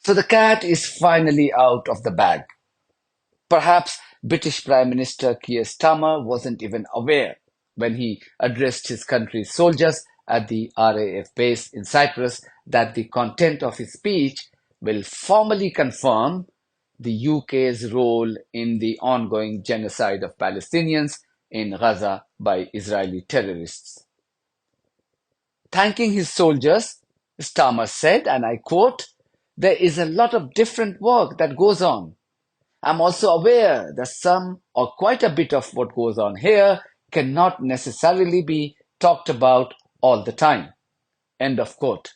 So the cat is finally out of the bag. Perhaps British Prime Minister Keir Starmer wasn't even aware when he addressed his country's soldiers at the RAF base in Cyprus that the content of his speech will formally confirm the UK's role in the ongoing genocide of Palestinians in Gaza by Israeli terrorists. Thanking his soldiers, Starmer said, and I quote, "There is a lot of different work that goes on. I'm also aware that some or quite a bit of what goes on here cannot necessarily be talked about all the time." End of quote.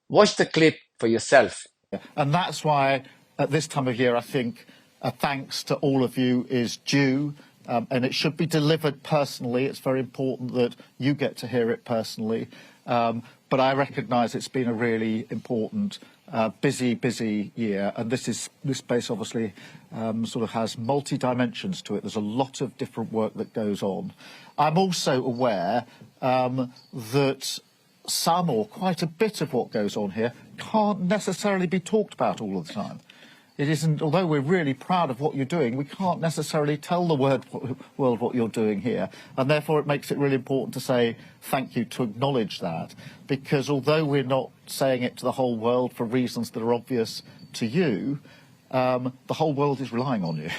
Watch the clip for yourself. And that's why at this time of year, I think a thanks to all of you is due, and it should be delivered personally. It's very important that you get to hear it personally. But I recognise it's been a really important, busy year, and this space obviously sort of has multi-dimensions to it. There's a lot of different work that goes on. I'm also aware that some or quite a bit of what goes on here can't necessarily be talked about all of the time. It isn't, although we're really proud of what you're doing, we can't necessarily tell the world what you're doing here. And therefore it makes it really important to say thank you, to acknowledge that. Because although we're not saying it to the whole world for reasons that are obvious to you, the whole world is relying on you.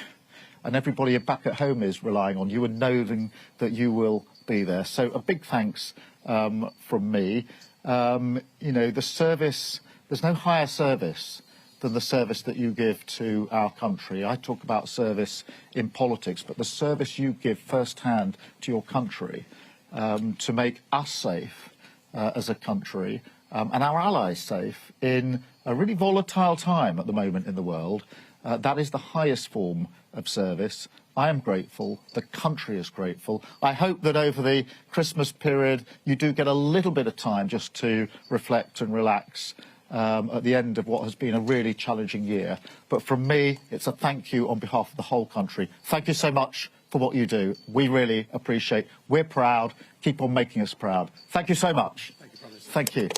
And everybody back at home is relying on you and knowing that you will be there. So a big thanks from me. You know, the service, there's no higher service than the service that you give to our country. I talk about service in politics, but the service you give firsthand to your country to make us safe as a country and our allies safe in a really volatile time at the moment in the world, that is the highest form of service. I am grateful. The country is grateful. I hope that over the Christmas period you do get a little bit of time just to reflect and relax at the end of what has been a really challenging year. But from me, it's a thank you on behalf of the whole country. Thank you so much for what you do. We really appreciate. We're proud. Keep on making us proud. Thank you so much. Thank you.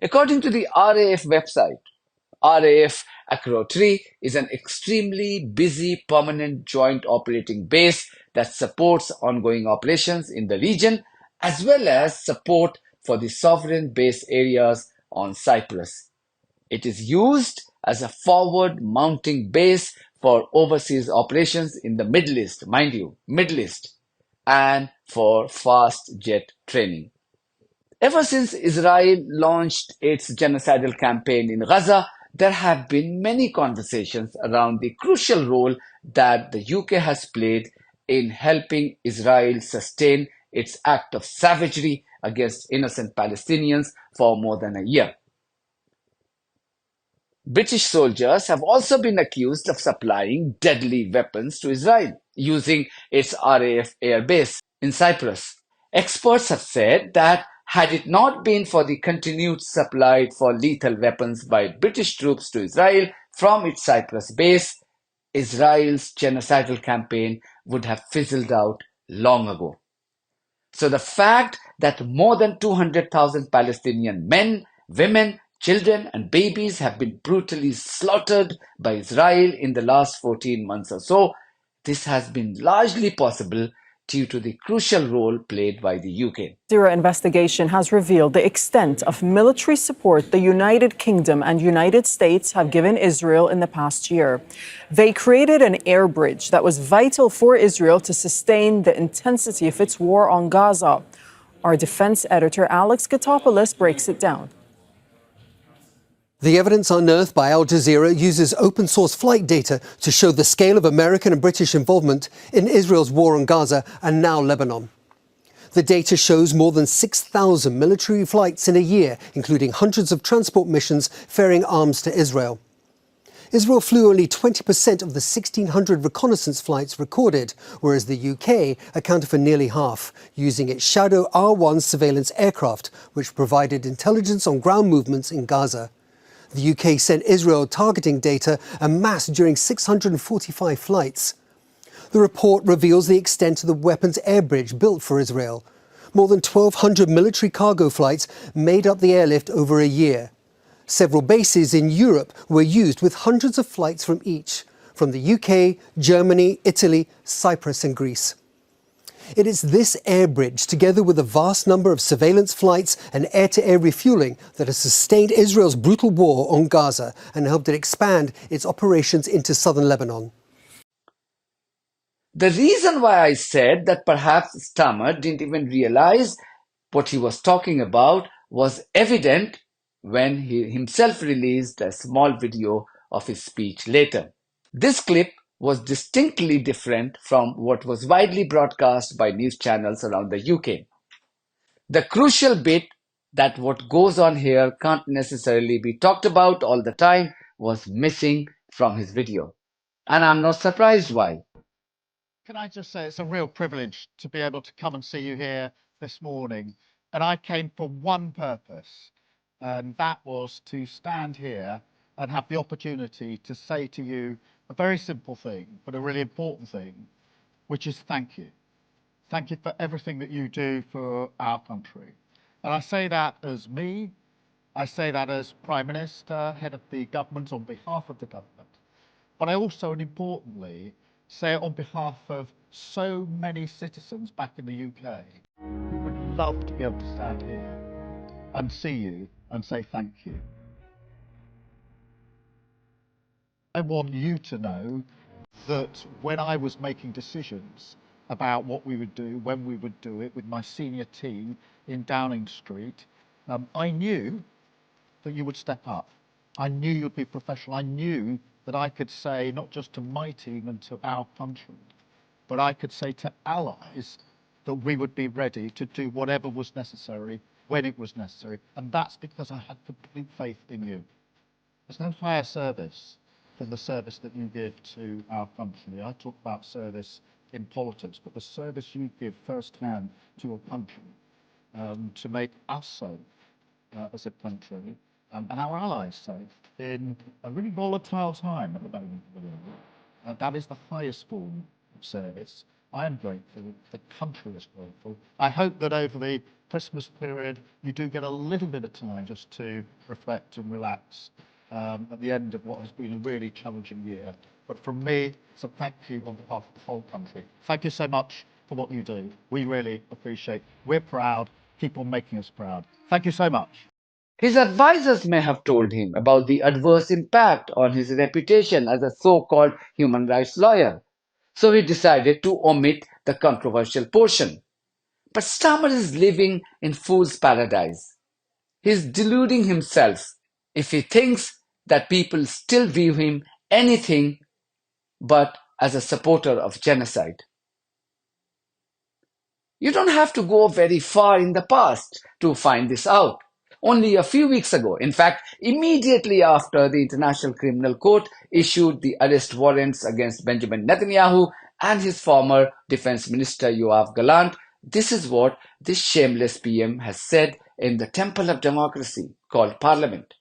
According to the RAF website, RAF Akrotiri is an extremely busy permanent joint operating base that supports ongoing operations in the region as well as support for the sovereign base areas on Cyprus. It is used as a forward mounting base for overseas operations in the Middle East, mind you, Middle East, and for fast jet training. Ever since Israel launched its genocidal campaign in Gaza, there have been many conversations around the crucial role that the UK has played in helping Israel sustain its act of savagery against innocent Palestinians for more than a year. British soldiers have also been accused of supplying deadly weapons to Israel using its RAF air base in Cyprus. Experts have said that had it not been for the continued supply for lethal weapons by British troops to Israel from its Cyprus base, Israel's genocidal campaign would have fizzled out long ago. So the fact that more than 200,000 Palestinian men, women, children and babies have been brutally slaughtered by Israel in the last 14 months or so, this has been largely possible due to the crucial role played by the UK. Syria investigation has revealed the extent of military support the United Kingdom and United States have given Israel in the past year. They created an air bridge that was vital for Israel to sustain the intensity of its war on Gaza. Our defense editor Alex Katopoulos breaks it down. The evidence unearthed by Al Jazeera uses open-source flight data to show the scale of American and British involvement in Israel's war on Gaza and now Lebanon. The data shows more than 6,000 military flights in a year, including hundreds of transport missions ferrying arms to Israel. Israel flew only 20% of the 1,600 reconnaissance flights recorded, whereas the UK accounted for nearly half, using its Shadow R1 surveillance aircraft, which provided intelligence on ground movements in Gaza. The UK sent Israel targeting data en masse during 645 flights. The report reveals the extent of the weapons air bridge built for Israel. More than 1,200 military cargo flights made up the airlift over a year. Several bases in Europe were used with hundreds of flights from each, from the UK, Germany, Italy, Cyprus and Greece. It is this air bridge, together with a vast number of surveillance flights and air-to-air refuelling, that has sustained Israel's brutal war on Gaza and helped it expand its operations into southern Lebanon. The reason why I said that perhaps Starmer didn't even realize what he was talking about was evident when he himself released a small video of his speech later. This clip was distinctly different from what was widely broadcast by news channels around the UK. The crucial bit, that what goes on here can't necessarily be talked about all the time, was missing from his video. And I'm not surprised why. Can I just say it's a real privilege to be able to come and see you here this morning. And I came for one purpose, and that was to stand here and have the opportunity to say to you a very simple thing, but a really important thing, which is thank you. Thank you for everything that you do for our country. And I say that as me, I say that as Prime Minister, head of the government, on behalf of the government. But I also, and importantly, say it on behalf of so many citizens back in the UK who would love to be able to stand here and see you and say thank you. I want you to know that when I was making decisions about what we would do, when we would do it, with my senior team in Downing Street, I knew that you would step up. I knew you'd be professional. I knew that I could say, not just to my team and to our country, but I could say to allies that we would be ready to do whatever was necessary when it was necessary. And that's because I had complete faith in you. There's no higher service than the service that you give to our country. I talk about service in politics, but the service you give firsthand to a country to make us safe as a country and our allies safe in a really volatile time at the moment. That is the highest form of service. I am grateful. The country is grateful. I hope that over the Christmas period you do get a little bit of time just to reflect and relax at the end of what has been a really challenging year. But from me, it's a thank you on behalf of the whole country. Thank you so much for what you do. We really appreciate. We're proud. Keep on making us proud. Thank you so much. His advisors may have told him about the adverse impact on his reputation as a so-called human rights lawyer, so he decided to omit the controversial portion. But Starmer is living in fool's paradise. He's deluding himself if he thinks that people still view him anything but as a supporter of genocide. You don't have to go very far in the past to find this out. Only a few weeks ago, in fact, immediately after the International Criminal Court issued the arrest warrants against Benjamin Netanyahu and his former Defense Minister Yoav Gallant, this is what this shameless PM has said in the temple of democracy called Parliament.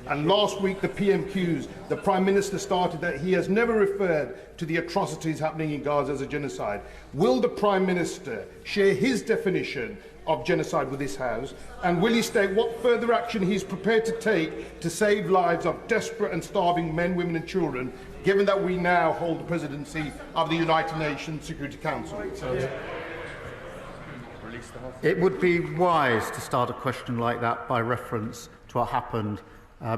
And last week, the PMQs, the Prime Minister started that he has never referred to the atrocities happening in Gaza as a genocide. Will the Prime Minister share his definition of genocide with this House? And will he state what further action he is prepared to take to save lives of desperate and starving men, women and children, given that we now hold the presidency of the United Nations Security Council? It would be wise to start a question like that by reference to what happened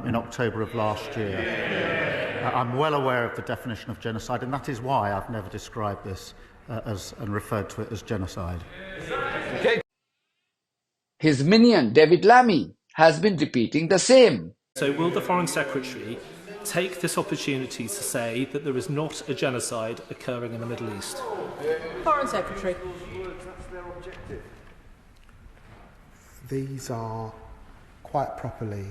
in October of last year. I'm well aware of the definition of genocide, and that is why I've never described this and referred to it as genocide. Okay. His minion, David Lammy, has been repeating the same. So will the Foreign Secretary take this opportunity to say that there is not a genocide occurring in the Middle East? Foreign Secretary. These are quite properly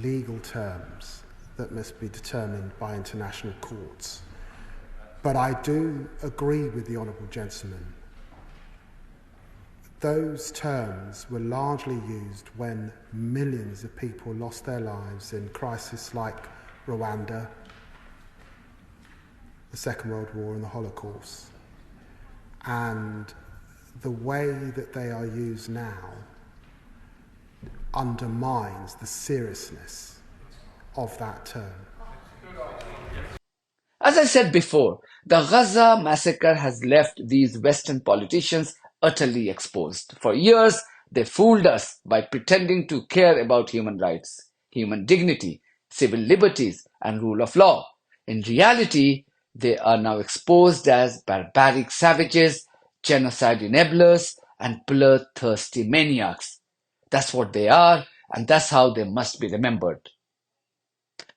legal terms that must be determined by international courts. But I do agree with the Honourable Gentleman. Those terms were largely used when millions of people lost their lives in crises like Rwanda, the Second World War and the Holocaust. And the way that they are used now undermines the seriousness of that term. As I said before, the Gaza massacre has left these Western politicians utterly exposed. For years, they fooled us by pretending to care about human rights, human dignity, civil liberties, and rule of law. In reality, they are now exposed as barbaric savages, genocide enablers, and bloodthirsty maniacs. That's what they are, and that's how they must be remembered.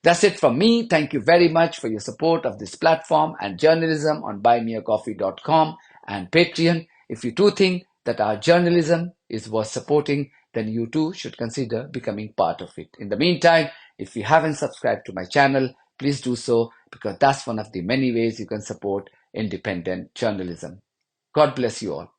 That's it from me. Thank you very much for your support of this platform and journalism on buymeacoffee.com and Patreon. If you too think that our journalism is worth supporting, then you too should consider becoming part of it. In the meantime, if you haven't subscribed to my channel, please do so, because that's one of the many ways you can support independent journalism. God bless you all.